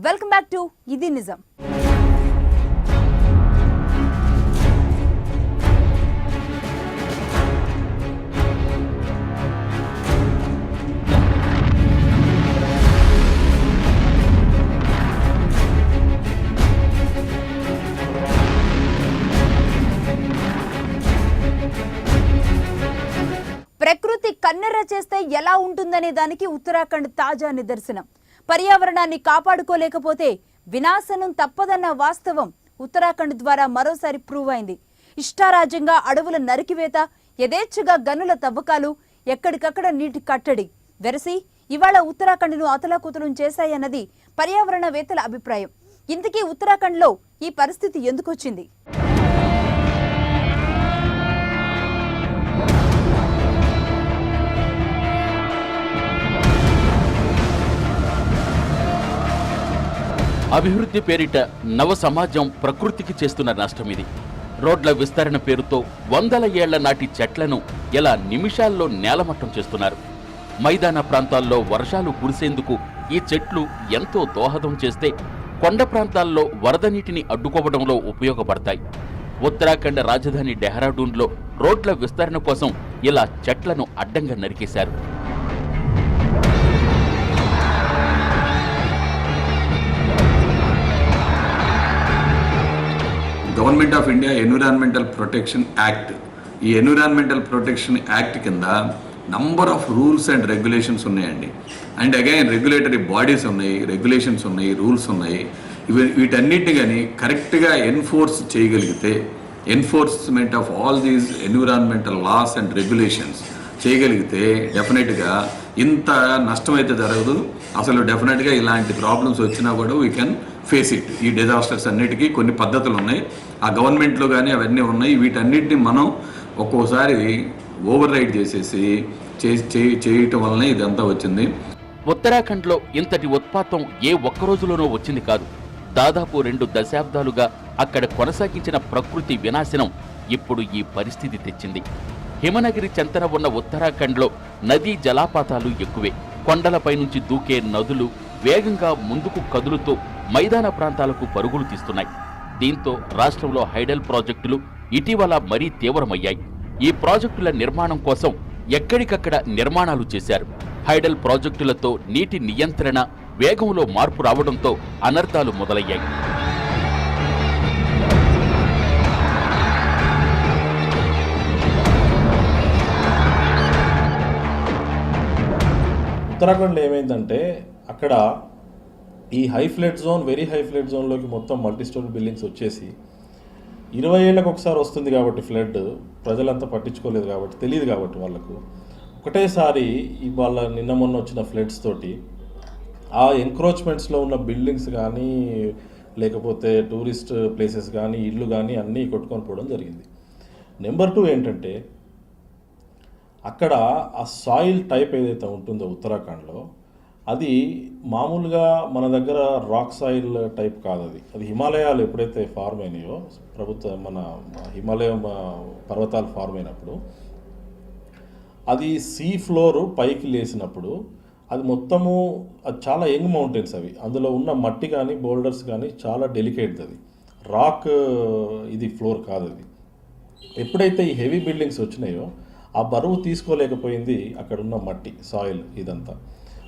Welcome back to ఇది నిజం. ప్రకృతి కన్నెర్ర చేస్తే ఎలా ఉంటుందనే దానికి ఉత్తరాఖండ్ తాజా నిదర్శనం. పర్యావరణాన్ని కాపాడుకోలేకపోతే వినాశనం తప్పదన్న వాస్తవం ఉత్తరాఖండ్ ద్వారా మరోసారి ప్రూవ్ అయింది. ఇష్టారాజ్యంగా అడవుల నరికివేత, యథేచ్ఛగా గనుల తవ్వకాలు, ఎక్కడికక్కడ నీటి కట్టడి వెరసి ఇవాళ ఉత్తరాఖండ్ను అతలాకుతలం చేశాయన్నది పర్యావరణవేత్తల అభిప్రాయం. ఇంతకీ ఉత్తరాఖండ్లో ఈ పరిస్థితి ఎందుకొచ్చింది? అభివృద్ధి పేరిట నవ సమాజం ప్రకృతికి చేస్తున్న నష్టం ఇది. రోడ్ల విస్తరణ పేరుతో వందల ఏళ్ల నాటి చెట్లను ఎలా నిమిషాల్లో నేలమట్టం చేస్తున్నారు. మైదాన ప్రాంతాల్లో వర్షాలు కురిసేందుకు ఈ చెట్లు ఎంతో దోహదం చేస్తే కొండ ప్రాంతాల్లో వరద నీటిని అడ్డుకోవడంలో ఉపయోగపడతాయి. ఉత్తరాఖండ్ రాజధాని డెహ్రాడూన్లో రోడ్ల విస్తరణ కోసం ఇలా చెట్లను అడ్డంగా నరికేశారు. Government of India environmental protection act, ఈ ఎన్విరాన్మెంటల్ ప్రొటెక్షన్ యాక్ట్ కింద number of rules and regulations ఉన్నాయండి. అండ్ అగైన్ రెగ్యులేటరీ బాడీస్ ఉన్నాయి, రెగ్యులేషన్స్ ఉన్నాయి, రూల్స్ ఉన్నాయి. వీటన్నిటిని కానీ కరెక్ట్గా ఎన్ఫోర్స్ చేయగలిగితే, enforcement of all these environmental laws and regulations చేయగలిగితే డెఫినెట్గా ఇంత నష్టం అయితే జరగదు. అసలు డెఫినెట్గా ఇలాంటి ప్రాబ్లమ్స్ వచ్చినా కూడా వీ కెన్ ఫేస్ ఇట్. ఈ డిజాస్టర్స్ అన్నిటికీ కొన్ని పద్ధతులు ఉన్నాయి, ఆ గవర్నమెంట్లో కానీ అవన్నీ ఉన్నాయి. వీటన్నిటిని మనం ఒక్కోసారి ఓవర్ రైడ్ చేసేసి చేయటం వలన ఇదంతా వచ్చింది. ఉత్తరాఖండ్లో ఇంతటి ఉత్పాతం ఏ ఒక్క రోజులోనూ వచ్చింది కాదు. దాదాపు 2 దశాబ్దాలుగా అక్కడ కొనసాగించిన ప్రకృతి వినాశనం ఇప్పుడు ఈ పరిస్థితి తెచ్చింది. హిమనగిరి చెంతన ఉన్న ఉత్తరాఖండ్లో నదీ జలాపాతాలు ఎక్కువే. కొండలపై నుంచి దూకే నదులు వేగంగా ముందుకు కదులుతూ మైదాన ప్రాంతాలకు పరుగులు తీస్తున్నాయి. దీంతో రాష్ట్రంలో హైడల్ ప్రాజెక్టులు ఇటీవల మరీ తీవ్రమయ్యాయి. ఈ ప్రాజెక్టుల నిర్మాణం కోసం ఎక్కడికక్కడ నిర్మాణాలు చేశారు. హైడల్ ప్రాజెక్టులతో నీటి నియంత్రణ వేగంలో మార్పు రావడంతో అనర్థాలు మొదలయ్యాయి. ఉత్తరాఖండ్లో ఏమైందంటే అక్కడ ఈ high flood zone, very high flood జోన్లోకి మొత్తం మల్టీ స్టోరీ బిల్డింగ్స్ వచ్చేసి 20 ఏళ్ళకు ఒకసారి వస్తుంది కాబట్టి ఫ్లడ్ ప్రజలంతా పట్టించుకోలేదు కాబట్టి, తెలియదు కాబట్టి వాళ్ళకు ఒకటేసారి వాళ్ళ నిన్న మొన్న వచ్చిన ఫ్లడ్స్ తోటి ఆ ఎంక్రోచ్మెంట్స్లో ఉన్న బిల్డింగ్స్ కానీ లేకపోతే టూరిస్ట్ ప్లేసెస్ కానీ ఇళ్ళు కానీ అన్నీ కొట్టుకొని పోవడం జరిగింది. నెంబర్ 2 ఏంటంటే అక్కడ ఆ సాయిల్ టైప్ ఏదైతే ఉంటుందో ఉత్తరాఖండ్లో అది మామూలుగా మన దగ్గర రాక్ సాయిల్ టైప్ కాదు. అది హిమాలయాలు ఎప్పుడైతే ఫార్మ్ అయినాయో, మన హిమాలయం పర్వతాలు ఫార్మ్ అయినప్పుడు అది సీ ఫ్లోర్ పైకి లేసినప్పుడు అది మొత్తము అది చాలా యంగ్ మౌంటైన్స్ అవి. అందులో ఉన్న మట్టి కానీ బోల్డర్స్ కానీ చాలా డెలికేట్. అది రాక్ ఇది ఫ్లోర్ కాదు. అది ఎప్పుడైతే ఈ హెవీ బిల్డింగ్స్ వచ్చినాయో ఆ బరువు తీసుకోలేకపోయింది అక్కడ ఉన్న మట్టి, సాయిల్ ఇదంతా.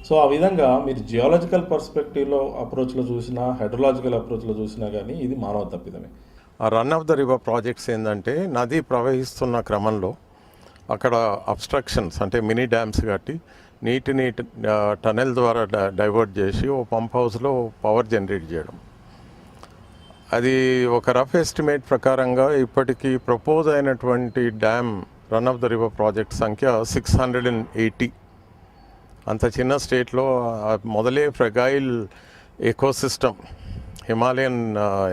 సో ఆ విధంగా మీరు జియాలజికల్ పర్స్పెక్టివ్లో అప్రోచ్లో చూసినా, హైడ్రలాజికల్ అప్రోచ్లో చూసినా కానీ ఇది మానవ తప్పిదమే. ఆ run of the river projects ఏంటంటే నది ప్రవహిస్తున్న క్రమంలో అక్కడ అబ్స్ట్రక్షన్స్ అంటే మినీ డ్యామ్స్ కట్టి నీటిని టనెల్ ద్వారా డైవర్ట్ చేసి ఓ పంప్ హౌస్లో పవర్ జనరేట్ చేయడం. అది ఒక రఫ్ ఎస్టిమేట్ ప్రకారంగా ఇప్పటికీ ప్రపోజ్ అయినటువంటి dam run of the river project సంఖ్య 680. అంత చిన్న స్టేట్లో మొదలే ఫ్రెగైల్ ఎకోసిస్టమ్, హిమాలయన్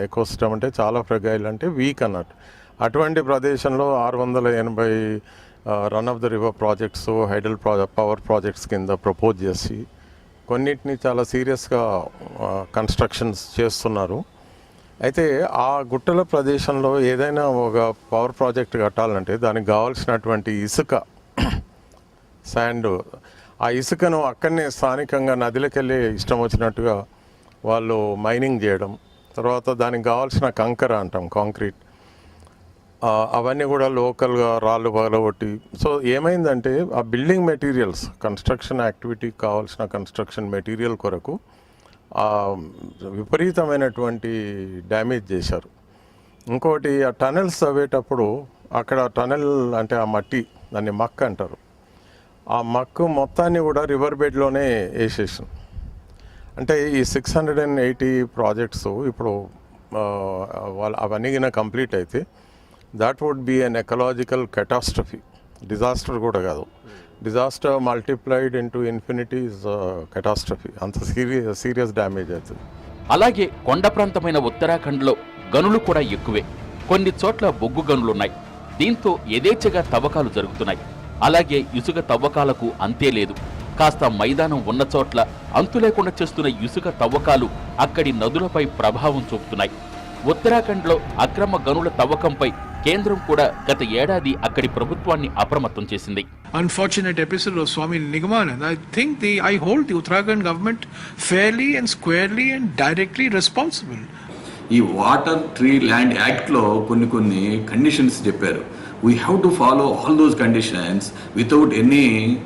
ఎకోసిస్టమ్ అంటే చాలా ఫ్రెగైల్ అంటే వీక్ అన్నట్టు. అటువంటి ప్రదేశంలో 680 run of the river projects, hydel power projects కింద ప్రపోజ్ చేసి కొన్నిటిని చాలా సీరియస్గా కన్స్ట్రక్షన్స్ చేస్తున్నారు. అయితే ఆ గుట్టల ప్రదేశంలో ఏదైనా ఒక పవర్ ప్రాజెక్ట్ కట్టాలంటే దానికి కావాల్సినటువంటి ఇసుక, శాండ్, ఆ ఇసుకను అక్కడనే స్థానికంగా నదిలోకెళ్ళి ఇష్టం వచ్చినట్టుగా వాళ్ళు మైనింగ్ చేయడం, తర్వాత దానికి కావాల్సిన కంకర అంటాం కాంక్రీట్, అవన్నీ కూడా లోకల్గా రాళ్ళు పగలగొట్టి. సో ఏమైందంటే ఆ బిల్డింగ్ మెటీరియల్స్, కన్స్ట్రక్షన్ యాక్టివిటీకి కావాల్సిన కన్స్ట్రక్షన్ మెటీరియల్ కొరకు విపరీతమైనటువంటి డ్యామేజ్ చేశారు. ఇంకోటి ఆ టనెల్స్ తవ్వేటప్పుడు అక్కడ టనెల్ అంటే ఆ మట్టి, దాన్ని మక్ అంటారు, ఆ మక్కు మొత్తాన్ని కూడా రివర్ బెడ్లోనే వేసేసాం. అంటే ఈ 680 ప్రాజెక్ట్స్ ఇప్పుడు వాళ్ళు అవన్నీ కంప్లీట్ అయితే that would be an ecological catastrophe. Disaster కూడా కాదు, disaster multiplied into infinity is catastrophe. అంత సీరియస్ డ్యామేజ్ అవుతుంది. అలాగే కొండ ప్రాంతమైన ఉత్తరాఖండ్లో గనులు కూడా ఎక్కువే. కొన్ని చోట్ల బొగ్గు గనులున్నాయి. దీంతో యథేచ్ఛగా తవ్వకాలు జరుగుతున్నాయి. అలాగే ఇసుక తవ్వకాలకు అంతే లేదు. కాస్త మైదానం ఉన్న చోట్ల అంతు లేకుండా చేస్తున్న ఇసుక తవ్వకాలు అక్కడి నదులపై ప్రభావం చూపుతున్నాయి. ఉత్తరాఖండ్లో అక్రమ గనుల తవ్వకంపై కేంద్రం కూడా గత ఏడాది అక్కడి ప్రభుత్వాన్ని అప్రమత్తం చేసింది. Unfortunate episode of Swami Nigamanan. I hold the Uttarakhand government fairly and squarely and directly responsible. ఈ వాటర్ ట్రీ ల్యాండ్ యాక్ట్లో కొన్ని కండిషన్స్ చెప్పారు. We have to follow all those conditions without any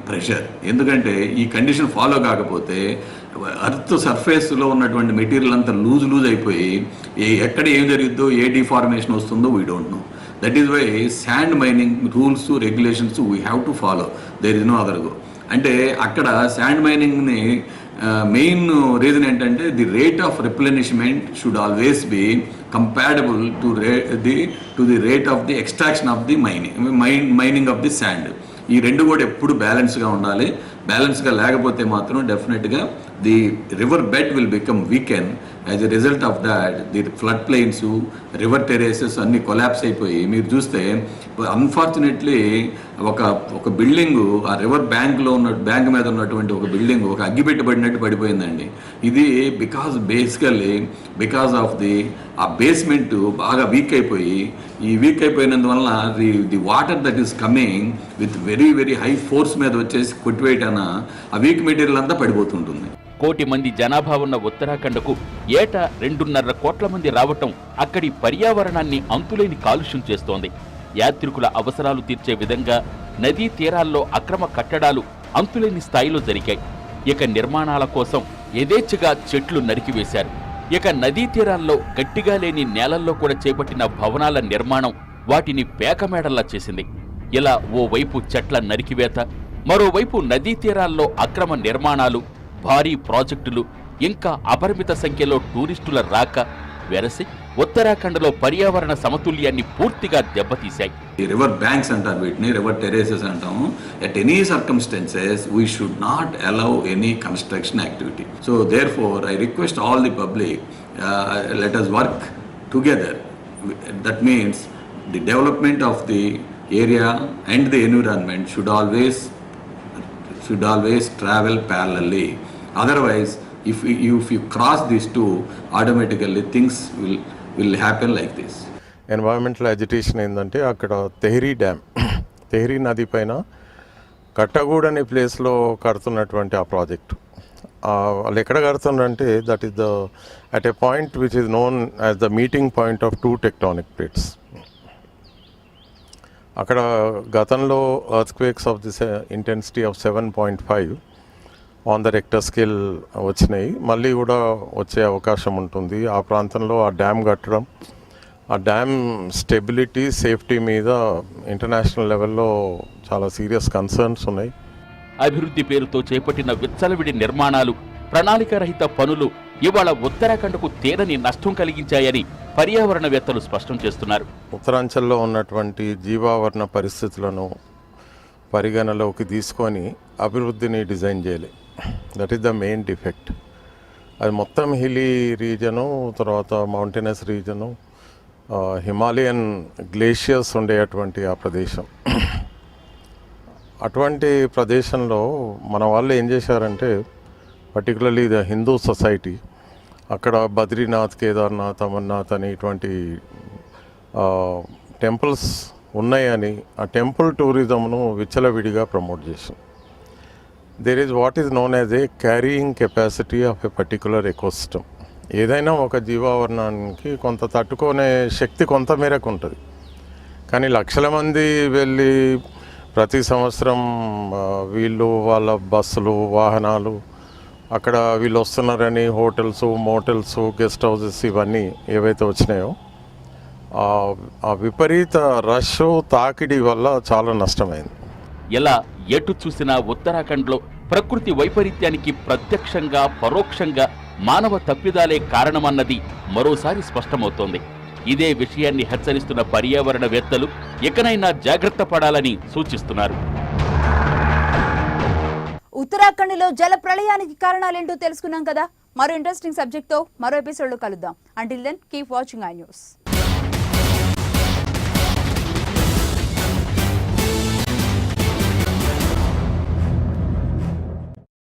pressure. ఎందుకంటే ఈ కండిషన్ ఫాలో కాకపోతే earth సర్ఫేస్లో ఉన్నటువంటి material అంతా లూజ్ అయిపోయి ఎక్కడ ఏం జరుగుద్దో, ఏ డిఫార్మేషన్ వస్తుందో we don't know. That is why sand mining rules regulations we have to follow. There is no other go. అంటే అక్కడ శాండ్ మైనింగ్ని మెయిన్ రీజన్ ఏంటంటే the rate of replenishment should always be comparable to the rate of the extraction of the mining of the sand. ఈ రెండు కూడా ఎప్పుడు బ్యాలెన్స్గా ఉండాలి. బ్యాలెన్స్గా లేకపోతే మాత్రం డెఫినెట్గా the river bed will become weaken. As a result of that the flood plains, river terraces అన్నీ collapse అయిపోయి మీరు చూస్తే అన్ఫార్చునేట్లీ ఒక బిల్డింగు ఆ రివర్ బ్యాంక్ మీద ఉన్నటువంటి ఒక బిల్డింగ్ ఒక అగ్గిపెట్టబడినట్టు పడిపోయిందండి. ఇది బికాజ్ ఆఫ్ ఆ బేస్మెంట్ బాగా వీక్ అయిపోయి, ఈ వీక్ అయిపోయినందువలన the water that is coming with very very high force మీద వచ్చేసి కొట్టివేయటాన ఆ వీక్ మెటీరియల్ అంతా పడిపోతుంటుంది. 1 కోటి మంది జనాభా ఉన్న ఉత్తరాఖండ్కు ఏటా 2.5 కోట్ల మంది రావటం అక్కడి పర్యావరణాన్ని అంతులేని కాలుష్యం చేస్తోంది. యాత్రికుల అవసరాలు తీర్చే విధంగా నదీ తీరాల్లో అక్రమ కట్టడాలు అంతులేని స్థాయిలో జరిగాయి. ఇక నిర్మాణాల కోసం యథేచ్ఛగా చెట్లు నరికివేశారు. ఇక నదీ తీరాల్లో గట్టిగా లేని నేలల్లో కూడా చేపట్టిన భవనాల నిర్మాణం వాటిని పేకమేడల్లా చేసింది. ఇలా ఓవైపు చెట్ల నరికివేత, మరోవైపు నదీ తీరాల్లో అక్రమ నిర్మాణాలు, భారీ ప్రాజెక్టులు, ఇంకా అపరిమిత సంఖ్యలో టూరిస్టుల రాక వెరసి ఉత్తరాఖండ్లో పర్యావరణ సమతుల్యాన్ని పూర్తిగా దెబ్బతీశాయి. రివర్ బ్యాంక్స్ అంటారు వీటిని, రివర్ టెరేసెస్ అంటాము. At any circumstances we should not allow any construction activity. So therefore I request all the public, let us work together. That means the development of the area and the environment should always travel parallelly. Otherwise, if you cross these two, automatically things will happen like this. Environmental agitation ఏంటంటే అక్కడ తెహ్రీ నది పైన కట్టగూడని ప్లేస్లో కడుతున్నటువంటి ఆ project వాళ్ళు ఎక్కడ కడుతున్నారంటే that is at a point which is known as the meeting point of 2 tectonic plates. అక్కడ గతంలో earthquakes of this intensity of 7.5 on the Richter scale వచ్చినాయి. మళ్ళీ కూడా వచ్చే అవకాశం ఉంటుంది. ఆ ప్రాంతంలో ఆ డ్యామ్ కట్టడం, ఆ డ్యామ్ స్టెబిలిటీ, సేఫ్టీ మీద ఇంటర్నేషనల్ లెవెల్లో చాలా సీరియస్ కన్సర్న్స్ ఉన్నాయి. అభివృద్ధి పేరుతో చేపట్టిన విచ్చలవిడి నిర్మాణాలు, ప్రణాళిక రహిత పనులు ఇవాళ ఉత్తరాఖండ్కు తీరని నష్టం కలిగించాయని పర్యావరణవేత్తలు స్పష్టం చేస్తున్నారు. ఉత్తరాంచల్లో ఉన్నటువంటి జీవావరణ పరిస్థితులను పరిగణలోకి తీసుకొని అభివృద్ధిని డిజైన్ చేయాలి. That is the main defect. అది మొత్తం హిలీ రీజను, తర్వాత మౌంటైనస్ రీజను, హిమాలయన్ గ్లేషియర్స్ ఉండేటువంటి ఆ ప్రదేశం. అటువంటి ప్రదేశంలో మన వాళ్ళు ఏం చేశారంటే, పర్టికులర్లీ ద హిందూ సొసైటీ, అక్కడ బద్రీనాథ్, కేదార్నాథ్, అమర్నాథ్ అని ఇటువంటి టెంపుల్స్ ఉన్నాయని ఆ టెంపుల్ టూరిజంను విచ్చలవిడిగా ప్రమోట్ చేసాం. There is what is known as a carrying capacity of a particular ecosystem. ఏదైనా ఒక జీవావరణానికి కొంత తట్టుకునే శక్తి కొంత మేరకు ఉంటుంది. కానీ లక్షల మంది వెళ్ళి ప్రతి సంవత్సరం వీళ్ళు వాళ్ళ బస్సులు వాహనాలు అక్కడ వీళ్ళు వస్తున్నారని హోటల్స్ మోటల్స్ గెస్ట్ హౌసెస్ ఇవన్నీ ఏవైతే వచ్చినాయో ఆ విపరీత రష్ తాకిడి వల్ల చాలా నష్టమైంది. ఎలా ఎటు చూసినా ఉత్తరాఖండ్లో ప్రకృతి వైపరీత్యానికి ప్రత్యక్షంగా పరోక్షంగా మానవ తప్పిదాలే కారణమన్నది మరోసారి స్పష్టమవుతోంది. ఇదే విషయాన్ని హెచ్చరిస్తున్న పర్యావరణవేత్తలు ఇకనైనా జాగ్రత్త పడాలని సూచిస్తున్నారు. ఉత్తరాఖండ్లో జల ప్రళయానికి కారణాలేంటో తెలుసుకున్నాం కదా. మరో ఇంట్రెస్టింగ్ సబ్జెక్ట్తో మరో ఎపిసోడ్లో కలుద్దాం. Until then keep watching I news.